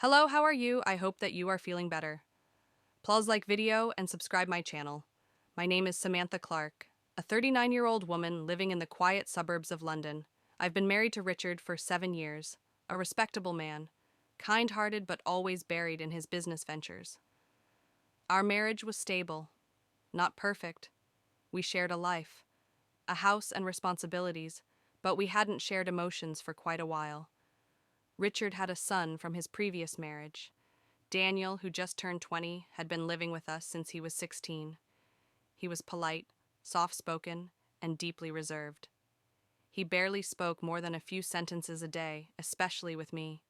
Hello, how are you? I hope that you are feeling better. Please like video and subscribe my channel. My name is Samantha Clark, a 39-year-old woman living in the quiet suburbs of London. I've been married to Richard for 7 years, a respectable man, kind-hearted but always buried in his business ventures. Our marriage was stable, not perfect. We shared a life, a house and responsibilities, but we hadn't shared emotions for quite a while. Richard had a son from his previous marriage. Daniel, who just turned 20, had been living with us since he was 16. He was polite, soft-spoken, and deeply reserved. He barely spoke more than a few sentences a day, especially with me.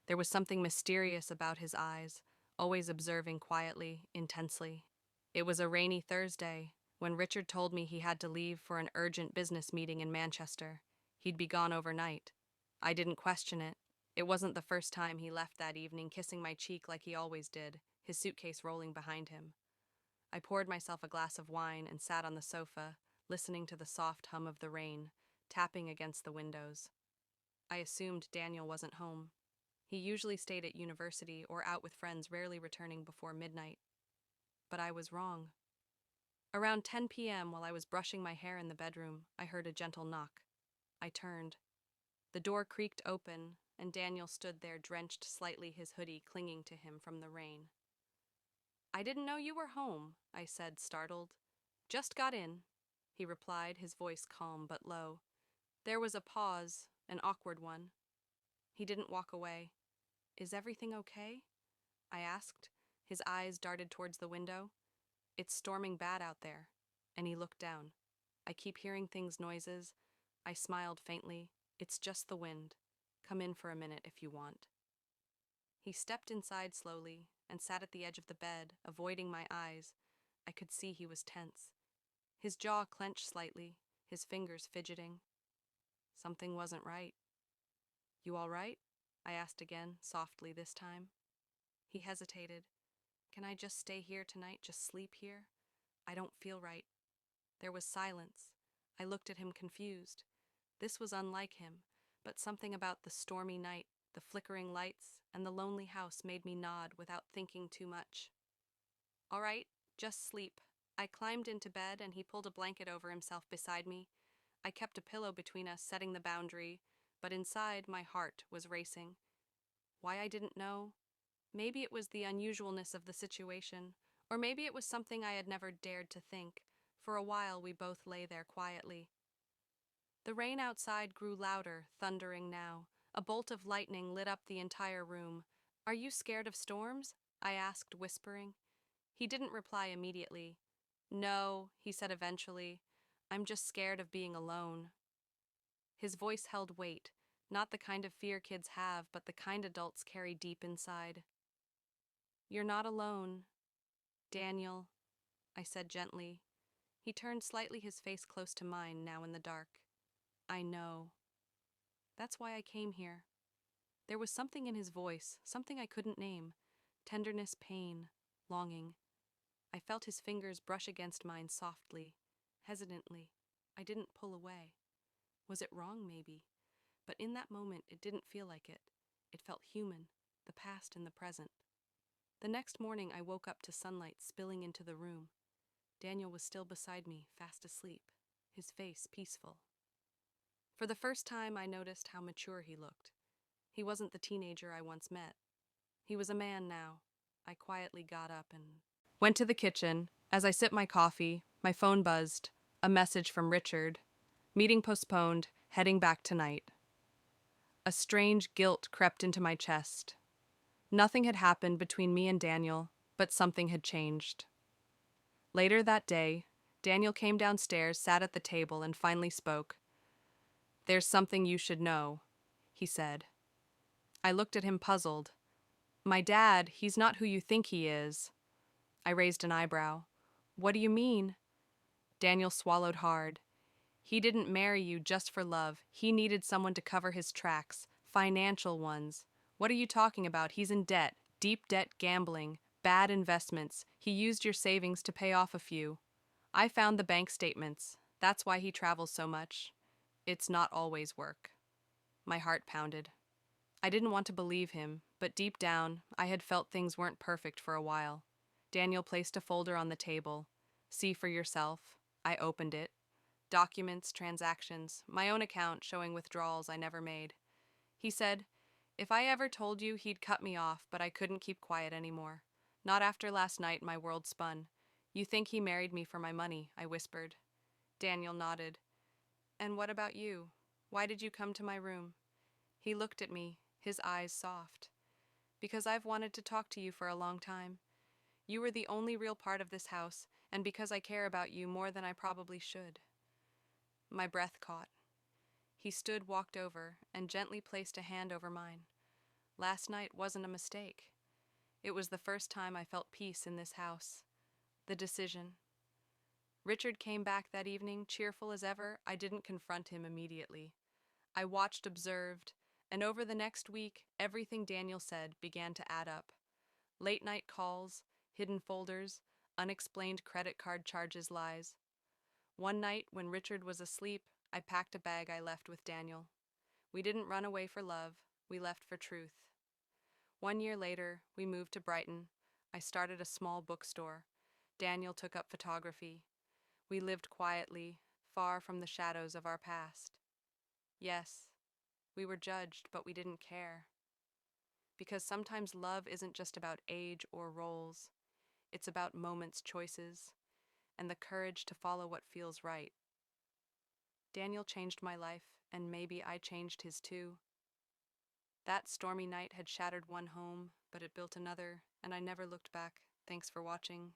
There was something mysterious about his eyes, always observing quietly, intensely. It was a rainy Thursday when Richard told me he had to leave for an urgent business meeting in Manchester. He'd be gone overnight. I didn't question it. It wasn't the first time he left that evening, kissing my cheek like he always did, his suitcase rolling behind him. I poured myself a glass of wine and sat on the sofa, listening to the soft hum of the rain, tapping against the windows. I assumed Daniel wasn't home. He usually stayed at university or out with friends, rarely returning before midnight. But I was wrong. Around 10 p.m., while I was brushing my hair in the bedroom, I heard a gentle knock. I turned. The door creaked open, and Daniel stood there, drenched slightly, his hoodie clinging to him from the rain. "I didn't know you were home," I said, startled. "Just got in," he replied, his voice calm but low. There was a pause, an awkward one. He didn't walk away. "Is everything okay?" I asked. His eyes darted towards the window. "It's storming bad out there," and he looked down. "I keep hearing noises." I smiled faintly. "It's just the wind. Come in for a minute if you want." He stepped inside slowly and sat at the edge of the bed, avoiding my eyes. I could see he was tense. His jaw clenched slightly, his fingers fidgeting. Something wasn't right. "You all right?" I asked again, softly this time. He hesitated. "Can I just stay here tonight, just sleep here? I don't feel right." There was silence. I looked at him confused. This was unlike him, but something about the stormy night, the flickering lights, and the lonely house made me nod without thinking too much. "All right, just sleep." I climbed into bed and he pulled a blanket over himself beside me. I kept a pillow between us, setting the boundary, but inside my heart was racing. Why I didn't know? Maybe it was the unusualness of the situation, or maybe it was something I had never dared to think. For a while we both lay there quietly. The rain outside grew louder, thundering now. A bolt of lightning lit up the entire room. "Are you scared of storms?" I asked, whispering. He didn't reply immediately. "No," he said eventually. "I'm just scared of being alone." His voice held weight, not the kind of fear kids have, but the kind adults carry deep inside. "You're not alone, Daniel," I said gently. He turned slightly, his face close to mine, now in the dark. "I know. That's why I came here." There was something in his voice, something I couldn't name. Tenderness, pain, longing. I felt his fingers brush against mine softly, hesitantly. I didn't pull away. Was it wrong, maybe? But in that moment, it didn't feel like it. It felt human, the past and the present. The next morning, I woke up to sunlight spilling into the room. Daniel was still beside me, fast asleep, his face peaceful. For the first time, I noticed how mature he looked. He wasn't the teenager I once met. He was a man now. I quietly got up and went to the kitchen. As I sipped my coffee, my phone buzzed. A message from Richard. "Meeting postponed, heading back tonight." A strange guilt crept into my chest. Nothing had happened between me and Daniel, but something had changed. Later that day, Daniel came downstairs, sat at the table, and finally spoke. "There's something you should know," he said. I looked at him puzzled. "My dad, he's not who you think he is." I raised an eyebrow. "What do you mean?" Daniel swallowed hard. "He didn't marry you just for love. He needed someone to cover his tracks, financial ones." "What are you talking about? He's in debt, deep debt, gambling, bad investments. He used your savings to pay off a few." I found the bank statements. That's why he travels so much. It's not always work. My heart pounded. I didn't want to believe him, But deep down, I had felt things weren't perfect for a while. Daniel placed a folder on the table. See for yourself. I opened it. Documents, transactions, my own account showing withdrawals I never made. He said, if I ever told you, he'd cut me off, but I couldn't keep quiet anymore. Not after last night, my world spun. You think he married me for my money, I whispered. Daniel nodded. And what about you? Why did you come to my room? He looked at me, his eyes soft. Because I've wanted to talk to you for a long time. You were the only real part of this house, and because I care about you more than I probably should. My breath caught. He stood, walked over, and gently placed a hand over mine. Last night wasn't a mistake. It was the first time I felt peace in this house. The decision. Richard came back that evening, cheerful as ever. I didn't confront him immediately. I watched, observed, and over the next week, everything Daniel said began to add up. Late-night calls, hidden folders, unexplained credit card charges, lies. One night, when Richard was asleep, I packed a bag I left with Daniel. We didn't run away for love, we left for truth. 1 year later, we moved to Brighton. I started a small bookstore. Daniel took up photography. We lived quietly, far from the shadows of our past. Yes, we were judged, but we didn't care. Because sometimes love isn't just about age or roles. It's about moments, choices, and the courage to follow what feels right. Daniel changed my life, and maybe I changed his too. That stormy night had shattered one home, but it built another, and I never looked back. Thanks for watching.